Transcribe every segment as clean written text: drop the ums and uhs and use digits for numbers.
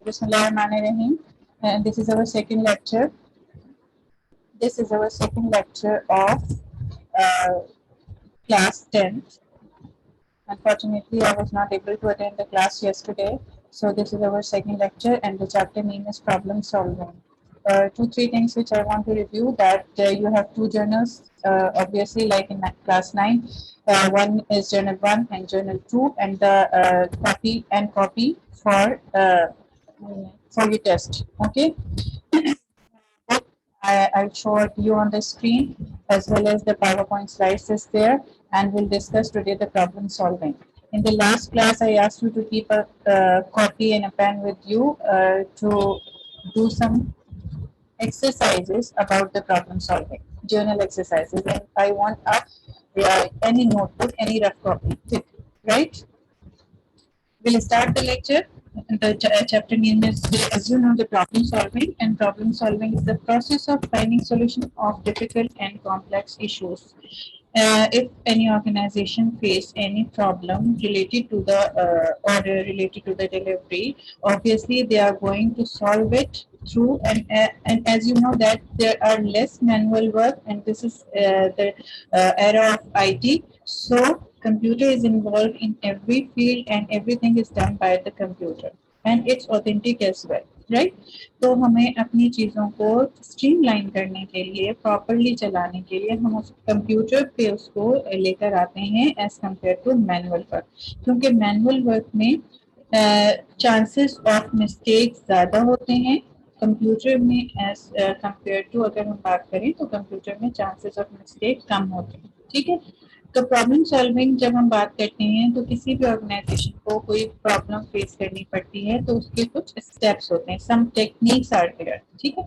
Bismillahirrahmanirrahim. And this is our second lecture. This is our second lecture of uh, class 10th. Unfortunately, I was not able to attend the class yesterday. So this is our second lecture and the chapter name is problem solving. Two, three things which I want to review that you have two journals, obviously like in class 9. One is journal 1 and journal 2 and the copy for your test. Okay. I showed you on the screen as well as the PowerPoint slides is there, and we'll discuss today the problem solving. In the last class, I asked you to keep a copy and a pen with you to do some exercises about the problem solving, journal exercises, and I want any notebook, any rough copy, right? We'll start the lecture. The chapter name is, as you know, the problem solving, and problem solving is the process of finding solution of difficult and complex issues. If any organization face any problem related to the order, related to the delivery, obviously they are going to solve it through, and as you know that there are less manual work, and this is the era of IT. So computer is involved in every field and everything is done by the computer and it's authentic as well, right? तो हमें अपनी चीज़ों को streamline करने के लिए, properly चलाने के लिए हम उस कंप्यूटर पे उसको लेकर आते हैं as compare to manual work, क्योंकि मैनुअल वर्क में चांसेस ऑफ मिस्टेक्स ज़्यादा होते हैं कंप्यूटर में एज कम्पेयर टू, अगर हम बात करें तो कंप्यूटर में चांसेस ऑफ मिस्टेक कम होते हैं, ठीक है। तो प्रॉब्लम सॉल्विंग जब हम बात करते हैं तो किसी भी ऑर्गेनाइजेशन को कोई प्रॉब्लम फेस करनी पड़ती है तो उसके कुछ स्टेप्स होते हैं, सम टेक्निक्स आर देयर, ठीक है।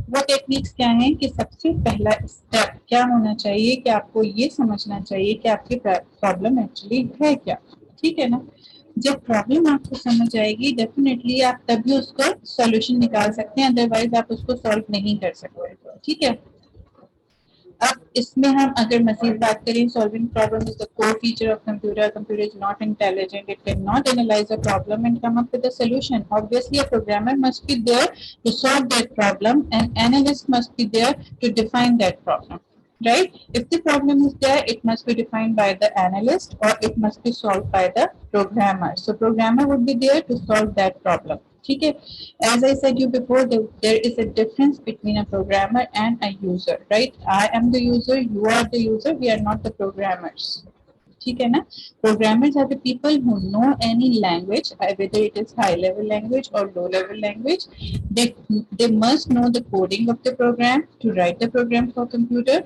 वो टेक्निक्स क्या हैं कि सबसे पहला स्टेप क्या होना चाहिए कि आपको ये समझना चाहिए कि आपकी प्रॉब्लम एक्चुअली है क्या, ठीक है ना। जब प्रॉब्लम आपको समझ आएगी डेफिनेटली आप तभी उसका सॉल्यूशन निकाल सकते हैं, अदरवाइज आप उसको सॉल्व नहीं कर सकते, ठीक है। अब इसमें हम अगर मजीद बात करें, solving problem is the core feature of computer. Computer is not intelligent, it can not analyse a problem and come up with a solution. Obviously a programmer must be there to solve that problem, and analyst must be there to define that problem, right? If the problem is there, it must be defined by the analyst or it must be solved by the programmer. So programmer would be there to solve that problem. ठीक है. As I said you before, there is a difference between a programmer and a user, right? I am the user, you are the user, we are not the programmers. ठीक है ना. Programmers are the people who know any language, whether it is high level language or low level language. They must know the coding of the program to write the program for computer.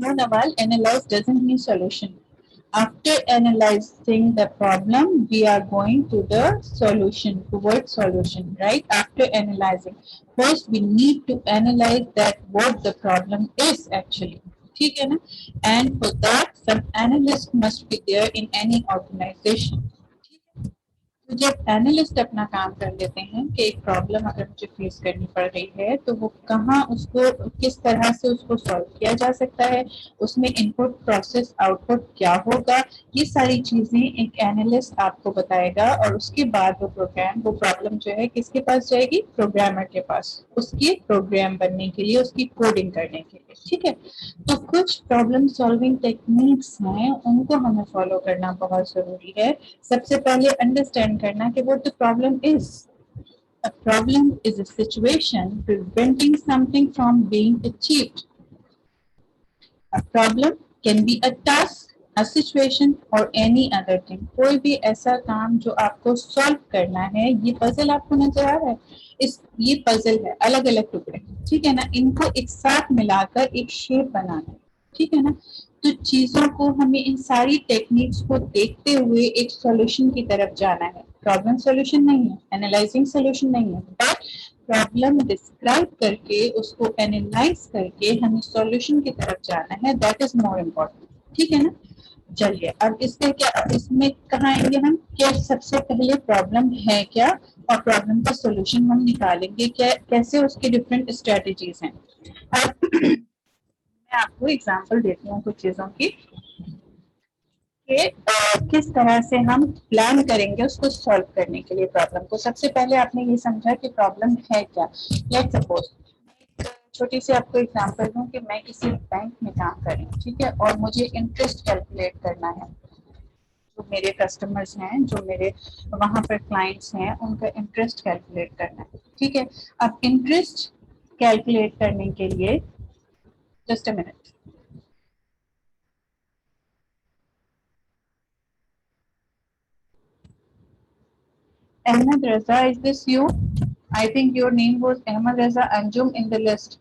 No, Nawal, analyze doesn't mean solution. After analyzing the problem, we are going to the solution, towards solution, right? After analyzing, first we need to analyze that what the problem is actually. ठीक है ना? And for that, some analyst must be there in any organization. तो जब analyst अपना काम कर लेते हैं कि एक प्रॉब्लम अगर मुझे फेस करनी पड़ रही है तो वो कहाँ, उसको किस तरह से उसको सॉल्व किया जा सकता है, उसमें इनपुट प्रोसेस आउटपुट क्या होगा, ये सारी चीजें एक एनालिस्ट आपको बताएगा. और उसके बाद वो प्रॉब्लम जो है किसके पास जाएगी, प्रोग्रामर के पास, उसकी प्रोग्राम बनने के लिए, उसकी कोडिंग करने के लिए, ठीक है. तो कुछ प्रॉब्लम सॉल्विंग टेक्निक्स हैं, उनको हमें फॉलो करना बहुत जरूरी है. सबसे पहले अंडरस्टैंड करना कि what the problem is. A problem is a situation preventing something from being achieved. A problem can be a task, a situation or any other thing. कोई भी ऐसा काम जो आपको सॉल्व करना है. ये पजल आपको नजर आ रहा है, ये पजल है, अलग अलग टुकड़े, ठीक है ना. इनको एक साथ मिलाकर एक शेप बनाना है, ठीक है ना. तो चीजों को हमें इन सारी टेक्निक्स को देखते हुए एक सॉल्यूशन की तरफ जाना है. प्रॉब्लम सॉल्यूशन नहीं है, एनालाइजिंग सॉल्यूशन नहीं है, बट प्रॉब्लम डिस्क्राइब करके उसको एनालाइज करके हमें सॉल्यूशन की तरफ जाना है. दैट इज मोर इम्पोर्टेंट, ठीक है ना. चलिए अब इसके क्या, इसमें कहाँ आएंगे हम, क्या सबसे पहले प्रॉब्लम है क्या और प्रॉब्लम का सॉल्यूशन हम निकालेंगे क्या, कैसे उसके डिफरेंट स्ट्रेटजीज हैं. अब मैं आपको एग्जांपल देती हूँ कुछ चीजों की. कि किस तरह से हम प्लान करेंगे उसको सॉल्व करने के लिए प्रॉब्लम को। सबसे पहले आपने ये समझा कि प्रॉब्लम है क्या। लेट्स सपोज छोटी सी आपको एग्जांपल दूं कि मैं किसी बैंक में काम कर रही हूँ, ठीक है, और मुझे इंटरेस्ट कैलकुलेट करना है। जो मेरे कस्टमर्स हैं, जो मेरे वहां पर क्लाइंट्स हैं, उनका इंटरेस्ट कैलकुलेट करना है, ठीक है। अब इंटरेस्ट कैलकुलेट करने के लिए, just a minute, Ahmed Raza, is this you? I think your name was Ahmed Raza Anjum in the list.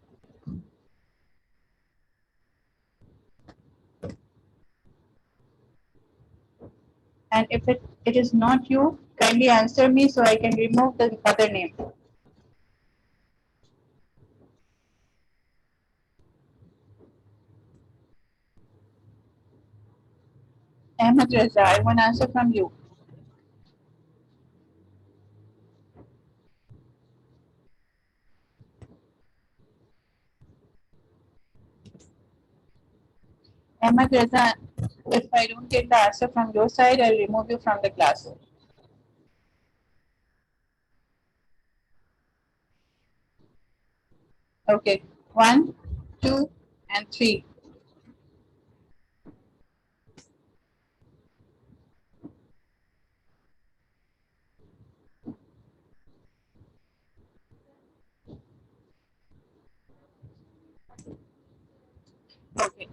And if it is not you, kindly answer me so I can remove the other name. Ahmed Raza, I want answer from you. Ahmed Raza, if I don't get the answer from your side, I'll remove you from the class. Okay, 1, 2, and 3. Okay.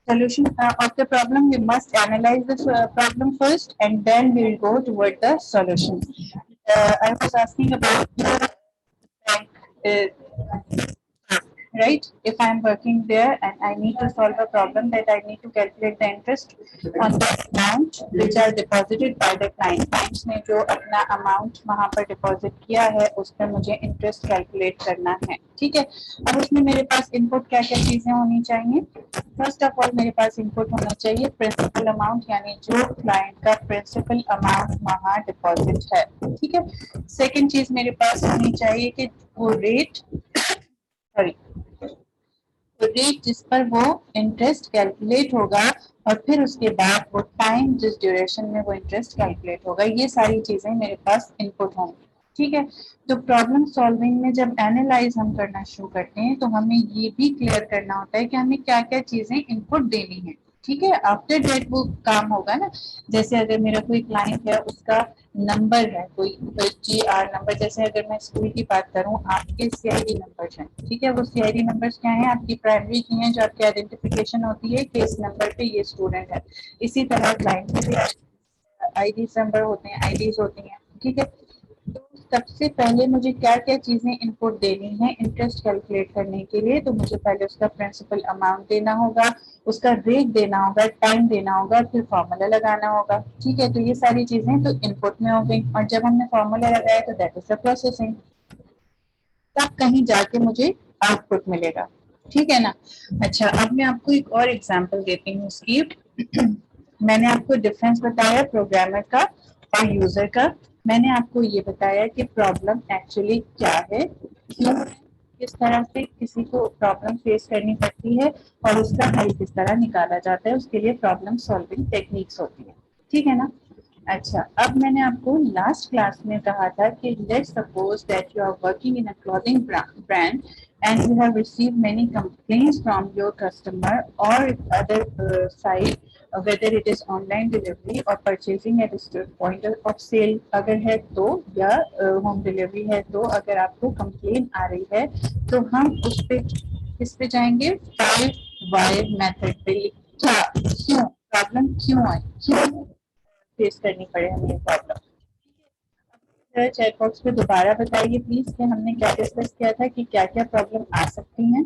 Solution of the problem, we must analyze the problem first and then we will go toward the solution. I was asking about the bank, right? If I am working there and I need to solve a problem that I need to calculate the interest on the amount which are deposited by the client. Clients ने जो अपना amount वहाँ पर deposit किया है उस पर मुझे interest calculate करना है, ठीक है। अब उसमें मेरे पास input क्या क्या चीजें होनी चाहिए। फर्स्ट ऑफ ऑल मेरे पास इनपुट होना चाहिए प्रिंसिपल अमाउंट, यानी जो क्लाइंट का प्रिंसिपल अमाउंट वहाँ डिपॉजिट है, ठीक है। सेकंड चीज मेरे पास होनी चाहिए कि वो रेट, सॉरी, तो रेट जिस पर वो इंटरेस्ट कैलकुलेट होगा और फिर उसके बाद वो टाइम जिस ड्यूरेशन में वो इंटरेस्ट कैलकुलेट होगा, ये सारी चीजें मेरे पास इनपुट होंगी, ठीक है। तो प्रॉब्लम सॉल्विंग में जब एनालाइज हम करना शुरू करते हैं तो हमें ये भी क्लियर करना होता है कि हमें क्या क्या चीजें इनपुट देनी है, ठीक है। आफ्टर डेट वो काम होगा ना। जैसे अगर मेरा कोई क्लाइंट है, उसका नंबर है, कोई GR नंबर, जैसे अगर मैं स्कूल की बात करूं, आपके CID नंबर हैं, ठीक है। वो CID नंबर्स क्या है, आपकी प्राइमरी की हैं जो आपकी आइडेंटिफिकेशन होती है कि इस नंबर पे ये स्टूडेंट है। इसी तरह क्लाइंट के भी ID नंबर होते हैं, IDs होती हैं, ठीक है। तो सबसे पहले मुझे क्या क्या चीजें इनपुट देनी है इंटरेस्ट कैलकुलेट करने के लिए, तो मुझे पहले उसका प्रिंसिपल अमाउंट देना होगा, उसका रेट देना होगा, टाइम देना होगा, फिर फॉर्मूला लगाना होगा, ठीक है। तो ये सारी चीजें तो इनपुट में हो गई, और जब हमने फॉर्मूला लगाया तो दैट इज द प्रोसेसिंग। तब कहीं जाके मुझे आउटपुट मिलेगा, ठीक है ना। अच्छा, अब मैं आपको एक और एग्जांपल देती हूँ इसकी। मैंने आपको डिफरेंस बताया प्रोग्रामर का और यूजर का। मैंने आपको ये बताया कि प्रॉब्लम एक्चुअली क्या है, क्यों है, किस तरह से किसी को प्रॉब्लम फेस करनी पड़ती है और उसका हल किस तरह निकाला जाता है, उसके लिए प्रॉब्लम सॉल्विंग टेक्निक्स होती है, ठीक है ना। अच्छा, अब मैंने आपको लास्ट क्लास में कहा था कि let's suppose that you are working in a clothing brand and you have received many complaints from your customer or other side, whether it is online delivery or purchasing at a point of sale अगर है तो, या home delivery है तो, अगर आपको complain आ रही है तो हम उस पे किस पे जाएंगे, 5 why मेथड पे। क्या, क्यों प्रॉब्लम क्यों आई, क्यों फेस करनी पड़े हमें ये प्रॉब्लम। चैट बॉक्स पे दोबारा बताइए प्लीज कि हमने क्या डिस्कस किया था, कि क्या क्या प्रॉब्लम आ सकती हैं।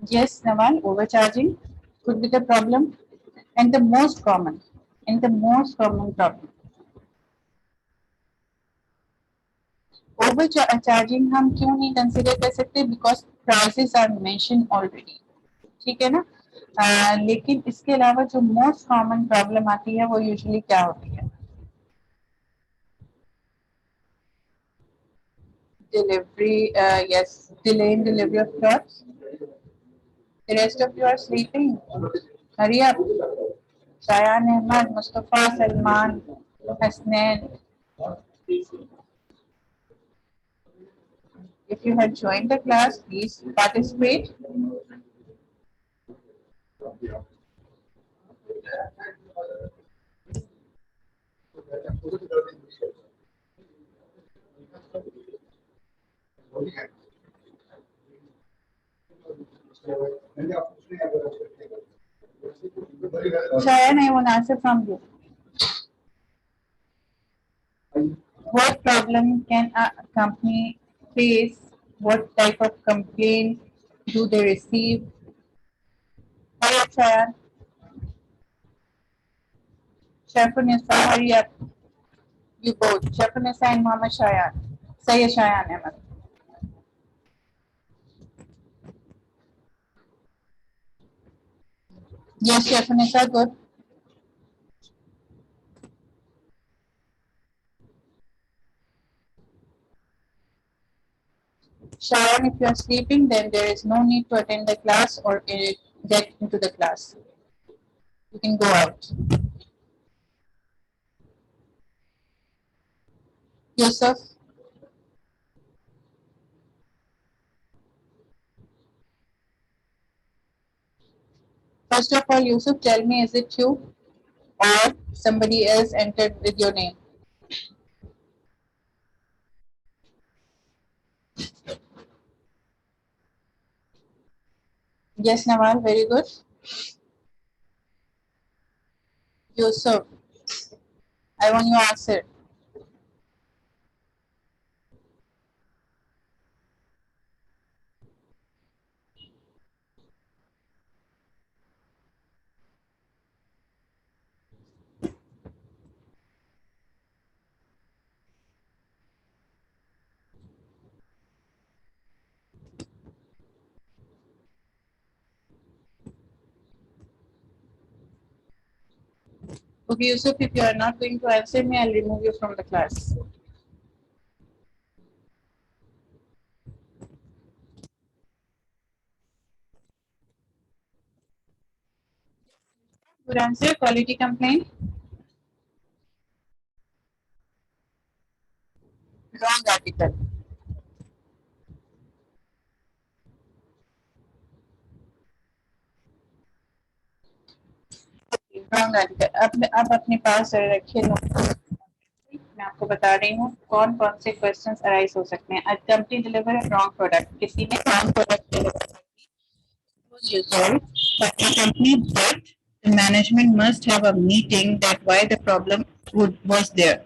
Yes, Naval, overcharging could be the problem, and the most common, and the most common problem. Overcharging हम क्यों नहीं कंसिडर कर सकते, because prices are mention already, ठीक है ना। लेकिन इसके अलावा जो मोस्ट कॉमन प्रॉब्लम आती है वो यूजुअली क्या होती है? Delivery, yes, delay in delivery of clothes. The rest of you are sleeping. Hurry up. Shayan Ahmad, Mustafa, Salman, Hasnain. If you had joined the class, please participate. Shayan, I want to answer from you. What problem can a company face? What type of complaint do they receive? Hurry up, Shayan. Shafunisa, hurry up. You both. Shafunisa and Mama Shayan. Say Shayan Ahmad. Yes, Shafunisa, good. Sharon, if you are sleeping, then there is no need to attend the class or get into the class. You can go out. Yusuf, first of all, Yusuf, tell me, is it you or somebody else entered with your name? Yes, Nawal, very good. Yusuf, I want your answer. Okay, Yusuf, if you are not going to answer me, I'll remove you from the class. Good answer. Quality complaint. Wrong article. Wrong article. अब अपने पास रखिए note. मैं आपको बता रही हूँ कौन कौन से क्वेश्चंस अराइज हो सकते हैं। Company deliver a wrong product, किसी ने wrong product deliver was resolved by the company, but the management must have a meeting that why the problem was there.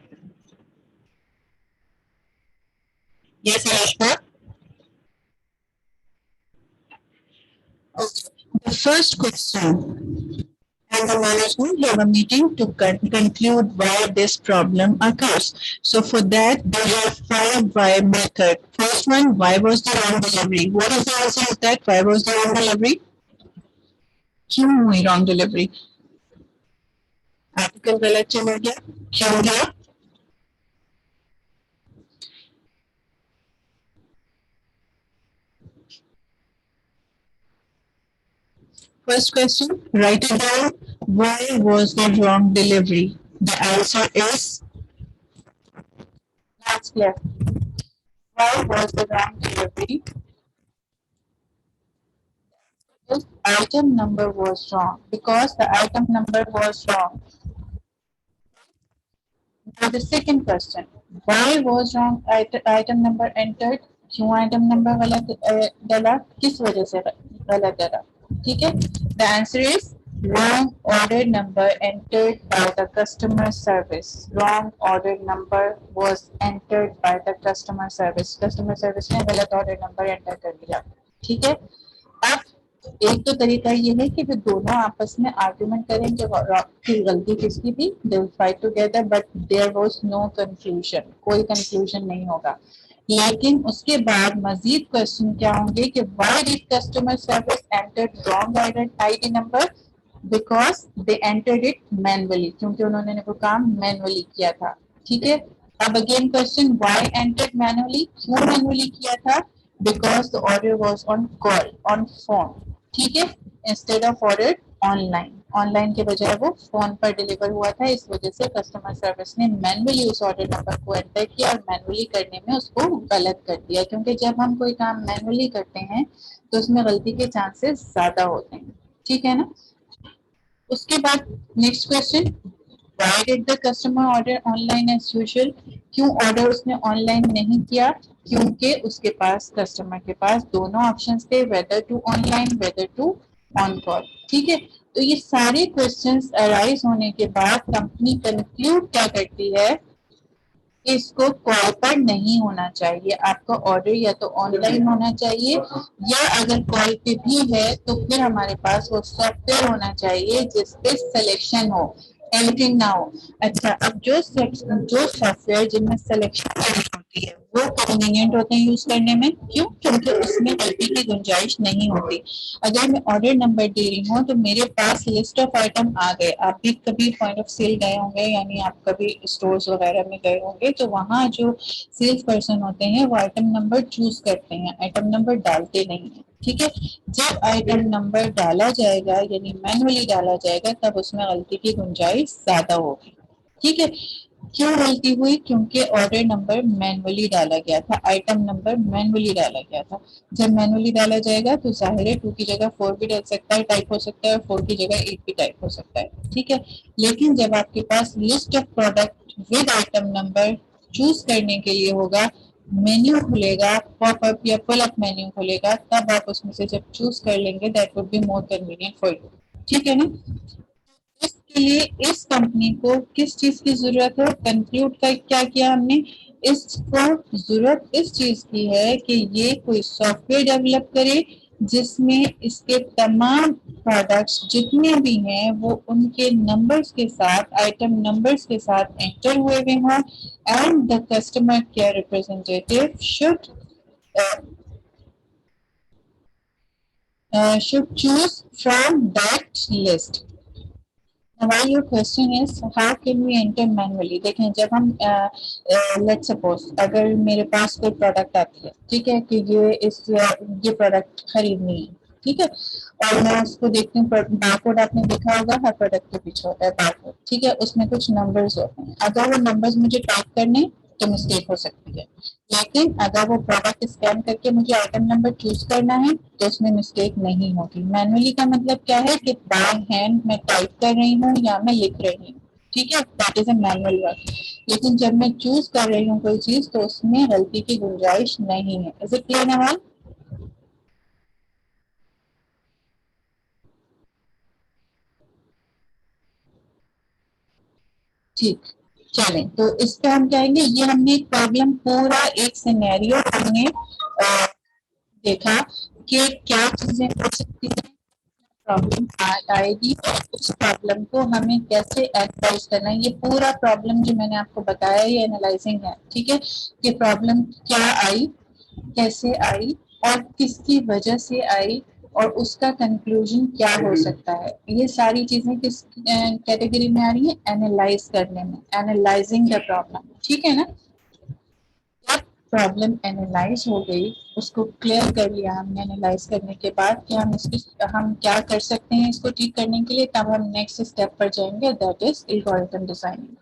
Yes, Anushka. Okay. The first question, and the management have a meeting to conclude why this problem occurs. So for that, they have five why method. First one, why was the wrong delivery? What is the answer of that? Why was the wrong delivery? क्यों हुई wrong delivery? Article गलत चला गया, क्यों गया? First question, write it down. Why was the wrong delivery? The answer is, that's clear. Why was the wrong delivery? This item number was wrong because the item number was wrong. Now the second question, why was wrong item number entered? क्यों item number गलत डाला? किस वजह से गलत डाला? ठीक है? The answer is wrong order number entered by the customer service. Wrong order number was entered by the customer service. Customer service ने गलत order number enter कर दिया. ठीक है? अब एक तो तरीका ये है कि वे दोनों आपस में आर्ग्यूमेंट करेंगे कि गलती किसकी थी, they will fight together, but there was no conclusion, कोई कंक्लूजन नहीं होगा. लेकिन उसके बाद मजीद क्वेश्चन क्या होंगे कि why did customer service entered wrong ID number, because they entered it manually, क्योंकि उन्होंने वो काम मैनुअली किया था। ठीक है, अब again question, why entered manually, क्यों मैनुअली किया था, because the order was on call, on phone. ठीक है, instead of order online, online के बजाय वो फोन पर डिलीवर हुआ था, इस वजह से कस्टमर सर्विस ने मैनुअली उस ऑर्डर नंबर को एंटर किया और मैनुअली करने में उसको गलत कर दिया, क्योंकि जब हम कोई काम मैनुअली करते हैं तो उसमें गलती के चांसेस ज्यादा होते हैं। ठीक है ना। उसके बाद next question, why did the customer order online as usual, क्यों ऑर्डर उसने ऑनलाइन नहीं किया, क्योंकि उसके पास, कस्टमर के पास दोनों ऑप्शंस थे, whether to online, whether to on call. ठीक है, तो ये सारे क्वेश्चंस अराइज होने के बाद कंपनी कंक्लूड क्या करती है, इसको कॉल पर नहीं होना चाहिए, आपका ऑर्डर या तो ऑनलाइन होना चाहिए, या अगर कॉल पे भी है तो फिर हमारे पास वो सॉफ्टवेयर होना चाहिए जिसपे सिलेक्शन हो, एडिटिंग ना हो। अच्छा, अब जो सॉफ्टवेयर जिनमें सिलेक्शन होती है वो कन्वीनियंट होते हैं यूज करने में, क्यों, क्योंकि उसमें गलती की गुंजाइश नहीं होती। अगर मैं ऑर्डर नंबर दे रही हूँ तो मेरे पास लिस्ट ऑफ आइटम आ गए, आप भी कभी पॉइंट ऑफ सेल गए होंगे, यानी आप कभी स्टोर्स वगैरह में गए होंगे, तो वहाँ जो सेल्स पर्सन होते हैं वो आइटम नंबर चूज करते हैं, आइटम नंबर डालते नहीं है। ठीक है, जब आइटम नंबर डाला जाएगा यानी मैनुअली डाला जाएगा तब उसमें गलती की गुंजाइश ज्यादा होगी। ठीक है, क्यों गलती हुई, क्योंकि ऑर्डर नंबर मैनुअली डाला गया था, आइटम नंबर मैनुअली डाला गया था। जब मैनुअली डाला जाएगा तो जाहिर है 2 की जगह 4 भी डल सकता है, टाइप हो सकता है, और 4 की जगह 8 भी टाइप हो सकता है। ठीक है, लेकिन जब आपके पास list of product with item number choose करने के लिए होगा, मेन्यू खुलेगा, पॉपअप या पुल अप मेन्यू खुलेगा, तब आप उसमें से जब चूज कर लेंगे, that would be more convenient for you. ठीक है ना। इसके लिए इस कंपनी को किस चीज की जरूरत है, कंक्लूड का क्या किया हमने, इसको जरूरत इस चीज की है कि ये कोई सॉफ्टवेयर डेवलप करे जिसमें इसके तमाम प्रोडक्ट्स जितने भी हैं वो उनके नंबर्स के साथ, आइटम नंबर्स के साथ एंटर हुए हों, and the customer care representative should choose from that list. Now your question is how can we enter manually? देखें, जब हम let's suppose अगर मेरे पास कोई प्रोडक्ट आती है, ठीक है, कि ये प्रोडक्ट खरीदनी है, ठीक है, और मैं उसको देखती हूँ, बारकोड आपने देखा होगा, हर प्रोडक्ट के पीछे होता है बारकोड। ठीक है, उसमें कुछ नंबर्स होते हैं, अगर वो नंबर्स मुझे टाइप करने तो मिस्टेक हो सकती है, लेकिन अगर वो प्रोडक्ट स्कैन करके मुझे आइटम नंबर चूज करना है तो उसमें मिस्टेक नहीं होगी। मैनुअली का मतलब क्या है कि बाय हैंड मैं टाइप कर रही हूँ या मैं लिख रही हूँ। ठीक है, that is a manual work. लेकिन जब मैं चूज कर रही हूँ कोई चीज तो उसमें गलती की गुंजाइश नहीं है। Is it clear Nawal? ठीक, चलें तो इस पे हम कहेंगे, ये हमने एक प्रॉब्लम, पूरा एक सिनेरियो हमने देखा कि क्या चीजें हो सकती हैं, प्रॉब्लम आएगी और उस प्रॉब्लम को हमें कैसे एनालाइज करना है। ये पूरा प्रॉब्लम जो मैंने आपको बताया ये एनालाइजिंग है। ठीक है, कि प्रॉब्लम क्या आई, कैसे आई, और किसकी वजह से आई, और उसका कंक्लूजन क्या हो सकता है। ये सारी चीजें किस कैटेगरी में आ रही है, एनालाइज करने में, एनालाइजिंग द प्रॉब्लम। ठीक है ना। जब प्रॉब्लम एनालाइज हो गई, उसको क्लियर कर लिया हमने, एनालाइज करने के बाद कि हम क्या कर सकते हैं इसको ठीक करने के लिए, तब हम नेक्स्ट स्टेप पर जाएंगे, that is algorithm designing.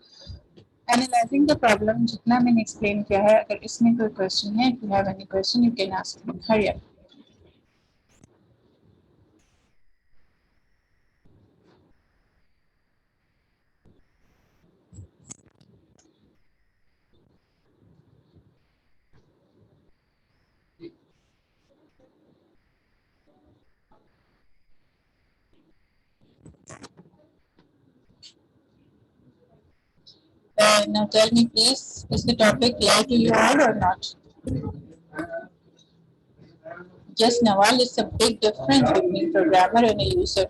Analysing the problem जितना मैंने एक्सप्लेन किया है, अगर इसमें कोई क्वेश्चन है, if you have any question you can ask me, hurry up. Now tell me please, is the topic clear to you all or not? Yes, Nawal, it's a big difference between programmer and a user.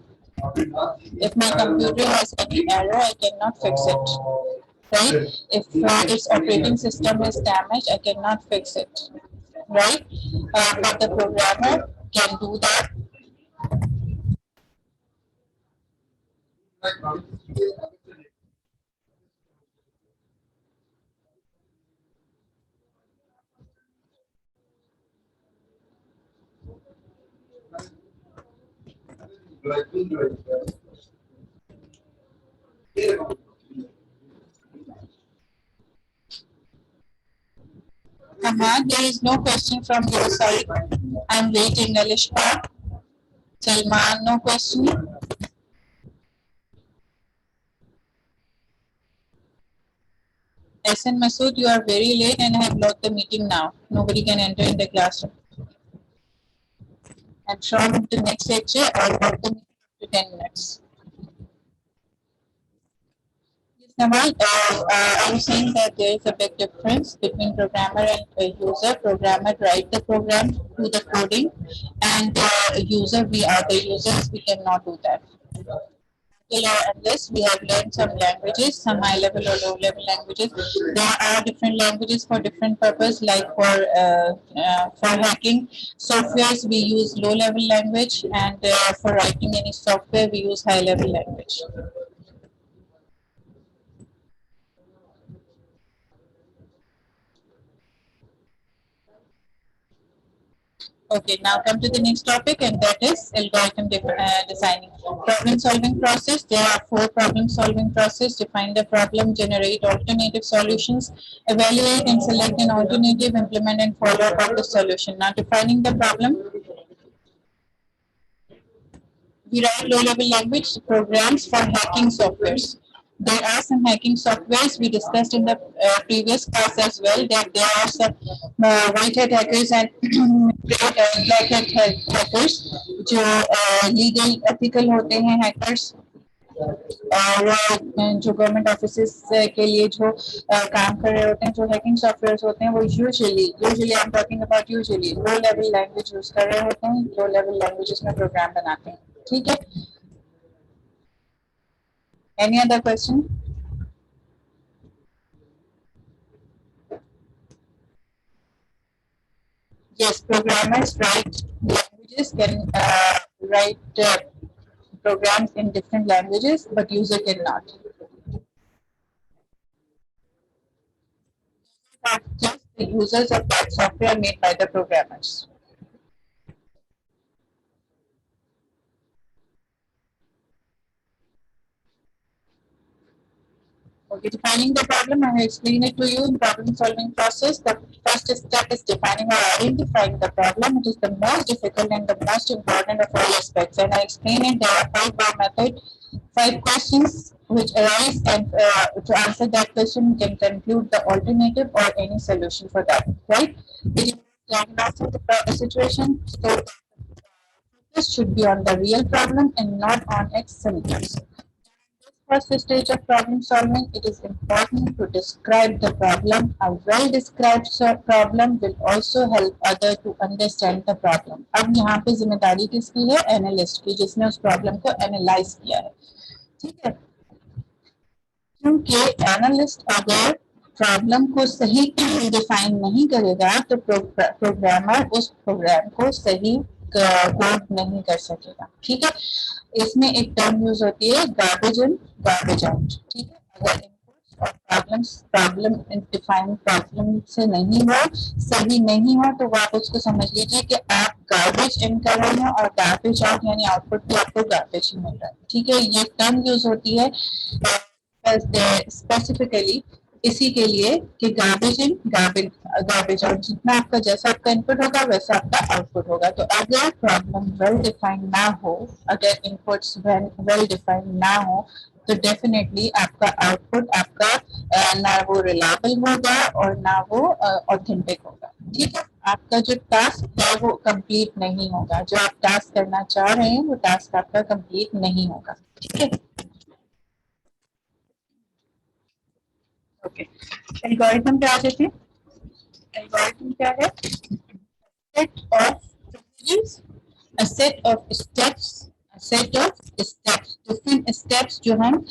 If my computer has any error, I cannot fix it. right? If its operating system is damaged, I cannot fix it, right? But the programmer can do that. There is no question from your side. I'm waiting, Alishka. Salman, no question. SN Masood, you are very late and I have locked the meeting now. Nobody can enter in the classroom. And from the next lecture, I'll lock the meeting to 10 minutes. Namal, I was saying that there is a big difference between programmer and a user. Programmer write the program to the coding, and user, we are the users, we cannot do that. Unless we have learned some languages, some high level or low level languages. There are different languages for different purpose, like for hacking softwares, we use low level language, and for writing any software, we use high level language. Okay, now come to the next topic, and that is algorithm designing. Problem solving process. There are 4 problem solving process. Define the problem, generate alternative solutions, evaluate and select an alternative, implement and follow up of the solution. Now defining the problem. We write low-level language programs for hacking softwares. There are some hacking softwares we discussed in the previous class as well, that there are some white hat hackers and black hat hackers जो legal ethical होते हैं hackers, और जो government office के लिए जो काम कर रहे होते हैं, जो हैकिंग सॉफ्टवेयर होते हैं, वो usually I am talking about usually low level language use कर रहे होते हैं, लो लेवल लैंग्वेजेस में प्रोग्राम बनाते हैं. ठीक है. Any other question? Yes, programmers write languages, can write programs in different languages, but user cannot. Just the users of that software made by the programmers. Okay, defining the problem, I will explain it to you in problem solving process. The first step is defining or identifying the problem. It is the most difficult and the most important of all aspects. And I explain it, there are 5 bar method, 5 questions which arise, and to answer that question, you can conclude the alternative or any solution for that, right? It is diagnosing the situation, so this should be on the real problem and not on its symptoms. First stage of problem solving, it is important to describe the problem. A well-described problem will also help other to understand the problem. अब यहाँ पे जिम्मेदारी किसकी है? Analyst की, जिसने उस problem को एनालाइज किया है. ठीक है. क्योंकि एनालिस्ट अगर प्रॉब्लम को सही डिफाइन नहीं करेगा तो प्रोग्रामर उस प्रोग्राम को सही कोड नहीं कर सकेगा. ठीक है. इसमें एक टर्म यूज होती है गार्बेज इन गार्बेज आउट. ठीक है. अगर इनपुट्स और प्रॉब्लम डिफाइन प्रॉब्लम से नहीं हो, सही नहीं हो, तो आप उसको समझ लीजिए कि आप गार्बेज इन कर रहे हैं और गार्बेज आउट यानी आउटपुट भी आपको गार्बेज ही मिल रहा है. ठीक है. ये टर्म यूज होती है स्पेसिफिकली इसी के लिए कि गार्बेज इन गार्बेज आउट, जितना आपका जैसा आपका इनपुट होगा वैसा आपका आउटपुट होगा. तो अगर प्रॉब्लम वेल डिफाइंड ना हो, अगर इनपुट्स वेल डिफाइंड ना हो, तो डेफिनेटली आपका आउटपुट आपका ना वो रिलायबल होगा और ना वो ऑथेंटिक होगा. ठीक है. आपका जो टास्क है वो कंप्लीट नहीं होगा. जो आप टास्क करना चाह रहे हैं वो टास्क आपका कंप्लीट नहीं होगा. ठीक है. ओके. एल्गोरिथम पे आ जाते हैं. एल्गोरिथम क्या है? Set of procedures, a set of steps, a set of steps, different steps जो हम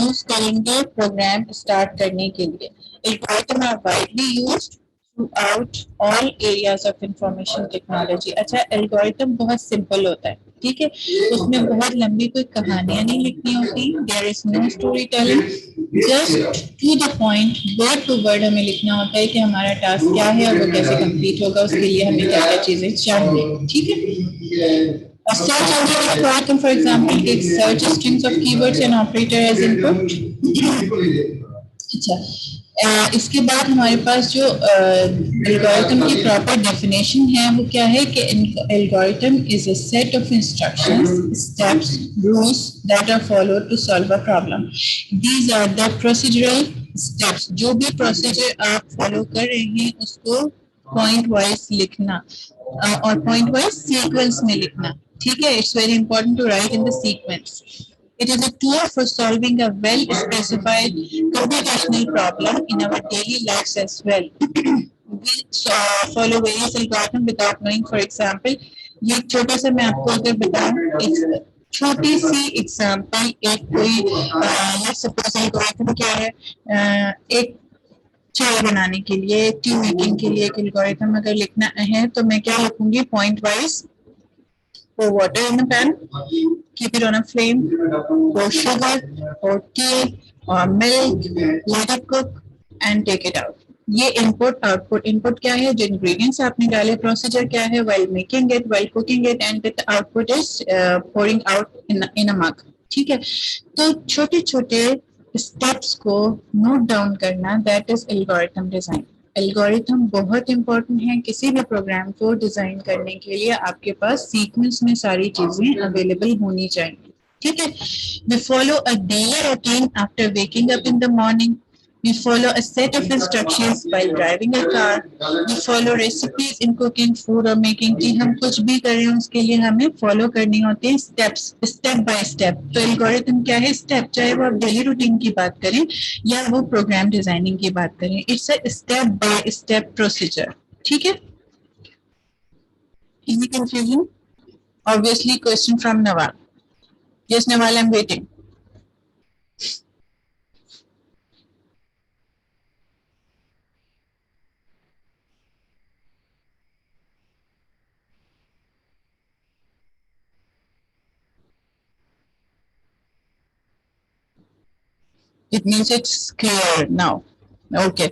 use करेंगे program start करने के लिए. Algorithm are widely used throughout all areas of information technology. अच्छा, algorithm बहुत simple होता है, ठीक है, उसमें बहुत लंबी कोई कहानियां नहीं लिखनी होती. There is no storytelling, just to the point, word to word हमें लिखना होता है कि हमारा टास्क क्या है और वो कैसे कंप्लीट होगा, उसके लिए हमें क्या क्या चीजें चाहिए, ठीक है. A search engine algorithm, for example, takes search strings of keywords and operator as input. अच्छा, इसके बाद हमारे पास जो एल्गोरिथम की प्रॉपर डेफिनेशन है वो क्या है कि algorithm is a set of instructions, steps, rules that are followed to solve a problem. These are the procedural steps. जो भी प्रोसीजर आप फॉलो कर रहे हैं उसको पॉइंट वाइज लिखना और पॉइंट वाइज सीक्वेंस में लिखना, ठीक है. It's very important to write in the sequence. It is a tool for solving a well-specified computational problem in our daily lives as well. We follow various algorithms without knowing. For example, ये एक छोटा सा मैं आपको अगर बताऊं, एक छोटी सी एग्जाम्पल, एक कोई सपोज एल्गोरिथम क्या है, एक चाय बनाने के लिए, टी मेकिंग के लिए एक एल्गोरिथम अगर लिखना है तो मैं क्या लिखूंगी, point wise. Pour water in a pan, keep it on a flame, pour sugar or tea or milk, let it cook and take it out. ये इनपुट आउटपुट. इनपुट क्या है, जो इंग्रेडिएंट्स आपने डाले, प्रोसीजर क्या है, while making it, while cooking it, and the output is pouring out in a mug, ठीक है. तो छोटे छोटे स्टेप्स को नोट डाउन करना, that is algorithm design. Algorithm बहुत इंपॉर्टेंट है. किसी भी प्रोग्राम को डिजाइन करने के लिए आपके पास सीक्वेंस में सारी चीजें अवेलेबल होनी चाहिए, ठीक है. We follow a daily routine after waking up in the morning. We follow a set of instructions while driving a car. We follow recipes in cooking food or making tea. हम कुछ भी कर रहे हैं उसके लिए हमें फॉलो करनी होती है स्टेप्स, स्टेप बाय स्टेप. तो एल्गोरिथम क्या है, स्टेप. चाहे वो आप डेली रूटीन की बात करें या वो प्रोग्राम डिजाइनिंग की बात करें, it's a step by step procedure, ठीक है. Any confusion? Obviously, question from Nawal. Yes, Nawal, I'm waiting. It means it's clear now. Okay.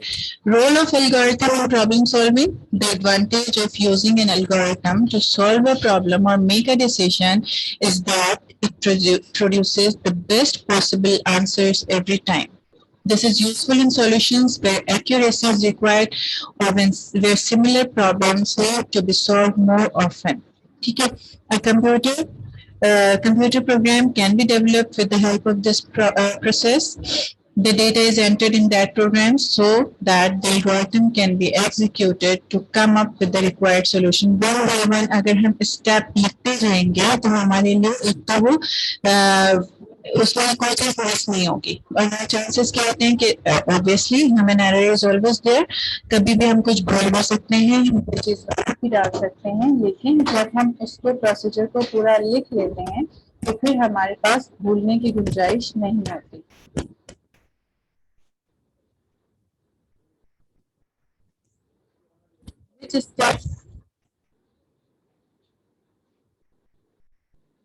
Role of algorithm in problem solving. The advantage of using an algorithm to solve a problem or make a decision is that it produces the best possible answers every time. This is useful in solutions where accuracy is required or where similar problems need to be solved more often. Okay. A computer program can be developed with the help of this process. The data is entered in that program so that the algorithm can be executed to come up with the required solution. One by one, अगर हम step लिखते जाएंगे तो हमारे लिए एक तो वो उसमें कोई चीज मिस नहीं होगी. और चांसेस क्या होते हैं कि ऑब्वियसली हमें एरर इज ऑलवेज देयर. कभी भी हम कुछ भूल भी सकते हैं, हम कोई चीज भी डाल सकते हैं, लेकिन जब हम उसको प्रोसीजर को पूरा लिख लेते हैं तो फिर हमारे पास भूलने की गुंजाइश नहीं होती. Which steps?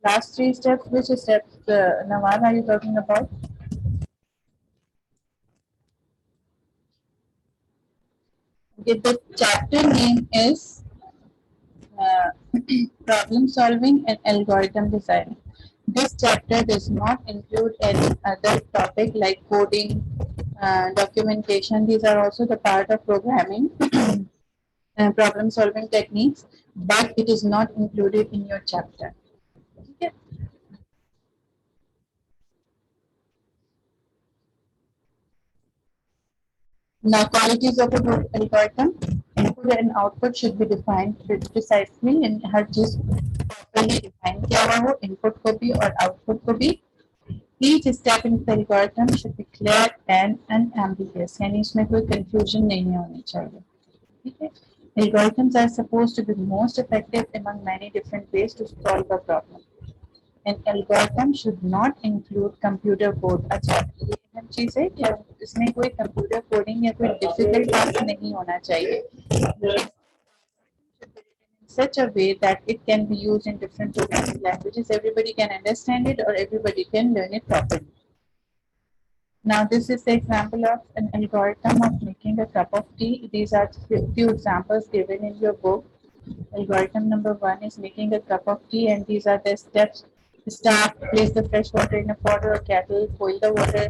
Last three steps. Which steps, Nawal, are you talking about? Okay, the chapter name is problem solving and algorithm design. This chapter does not include any other topic like coding, documentation. These are also the part of programming and problem solving techniques, but it is not included in your chapter. Okay. Now, qualities of a good algorithm. Input and output should be defined precisely in हर चीज properly define किया हुआ हो, input को भी और output को भी. Each step in the algorithm should be clear and unambiguous. यानी इसमें कोई confusion नहीं होनी चाहिए. ठीक है. Algorithms are supposed to be most effective among many different ways to solve a problem. an algorithm should not include computer code. अच्छा, ये अहम चीज है कि इसमें कोई computer coding या कोई difficult task नहीं होना चाहिए. Such a way that it can be used in different programming languages. Everybody can understand it or everybody can learn it properly. Now, this is the example of an algorithm of making a cup of tea. These are few examples given in your book. Algorithm number 1 is making a cup of tea, and these are the steps. Start, place the fresh water in a pot or a kettle, boil the water,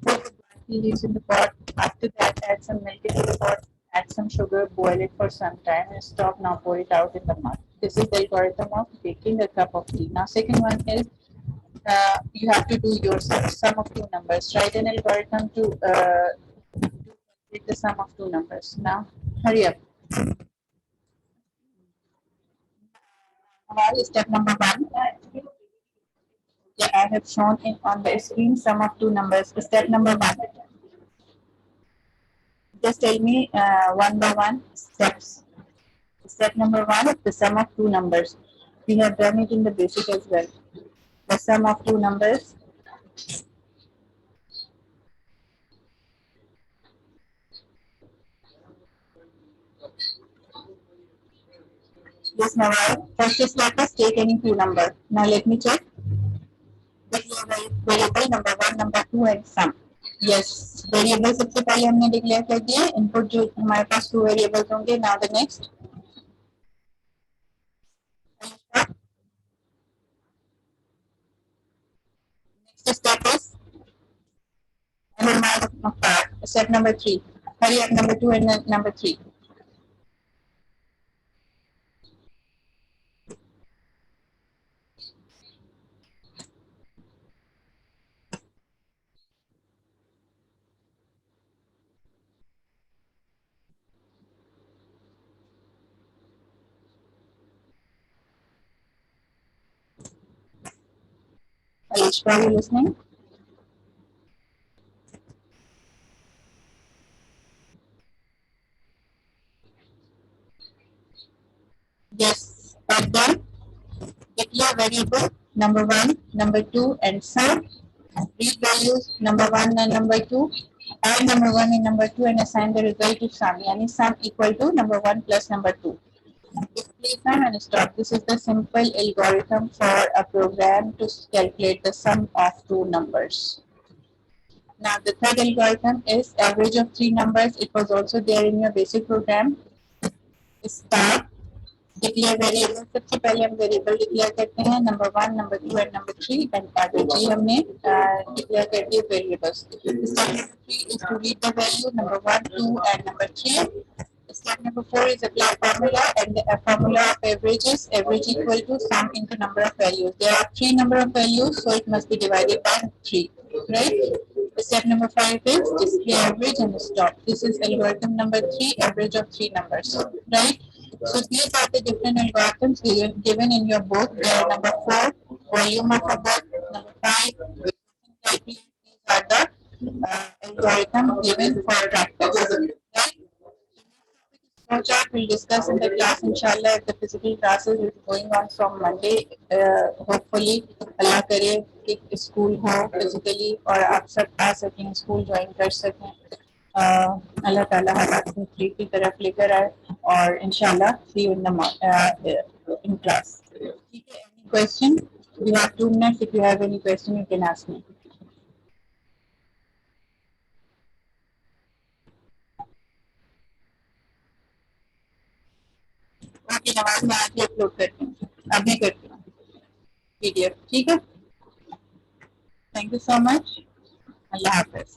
put the tea leaves in the pot. After that, add some milk into the pot, add some sugar, boil it for some time, and stop. Now pour it out in the mug. This is the algorithm of making a cup of tea. Now, second one is you have to do your sum of two numbers. Write an algorithm to calculate the sum of two numbers. Now, hurry up. Step number 1. Yeah, I have shown it on the screen sum of two numbers. Step number 1. Just tell me one by one steps. Step number 1 is the sum of two numbers. We have done it in the basic as well. The sum of two numbers. Yes, Nawal. First step is take any two numbers. Now let me check. Variable number 1, number 2 and sum. Yes, variable सबसे पहले हमने declare कर दिया. Input जो हमारे पास two variables होंगे. Now the next step is step number 3. Hurry up, number 2 and number 3. Alishba, are you listening? Yes, but then declare variable number 1, number 2 and sum. Read values number 1 and number 2. Add number 1 and number 2 and assign the result to sum. Yani sum equal to number 1 plus number 2. Play time and stop. This is the simple algorithm for a program to calculate the sum of two numbers. Now the third algorithm is average of three numbers. It was also there in your basic program. Start, declare variable. सबसे पहले हम variable declare करते हैं. Number 1, number 2 and number 3 and average ही हमने declare कर दिए variables. Step number 3 is to read the value number 1, 2 and number 3. Step number 4 is apply formula, and the formula of average is average equal to sum into number of values. There are three number of values, so it must be divided by 3, right? Step number 5 is display average and stop. This is algorithm number 3, average of three numbers, right? So these are the different algorithms given in your book. Number 4, volume of a book. Number 5, these are the algorithm given for practice. Right? We'll discuss in the class, inshallah, if the physical classes is going on from Monday. Hopefully, Allah करे कि school हो physically और आप सब आ सकें, school join कर सकें. अल्लाह ताला हमें अपनी फ्री की तरफ लेकर आए और इंशाल्लाह see you in the in class. ठीक है? Any question? You have 2 minutes. If you have any question, you can ask me. Okay Nawaz, मैं आज ही अपलोड करती हूँ, अभी करती हूँ PDF. ठीक है? Thank you so much. Allah Hafiz.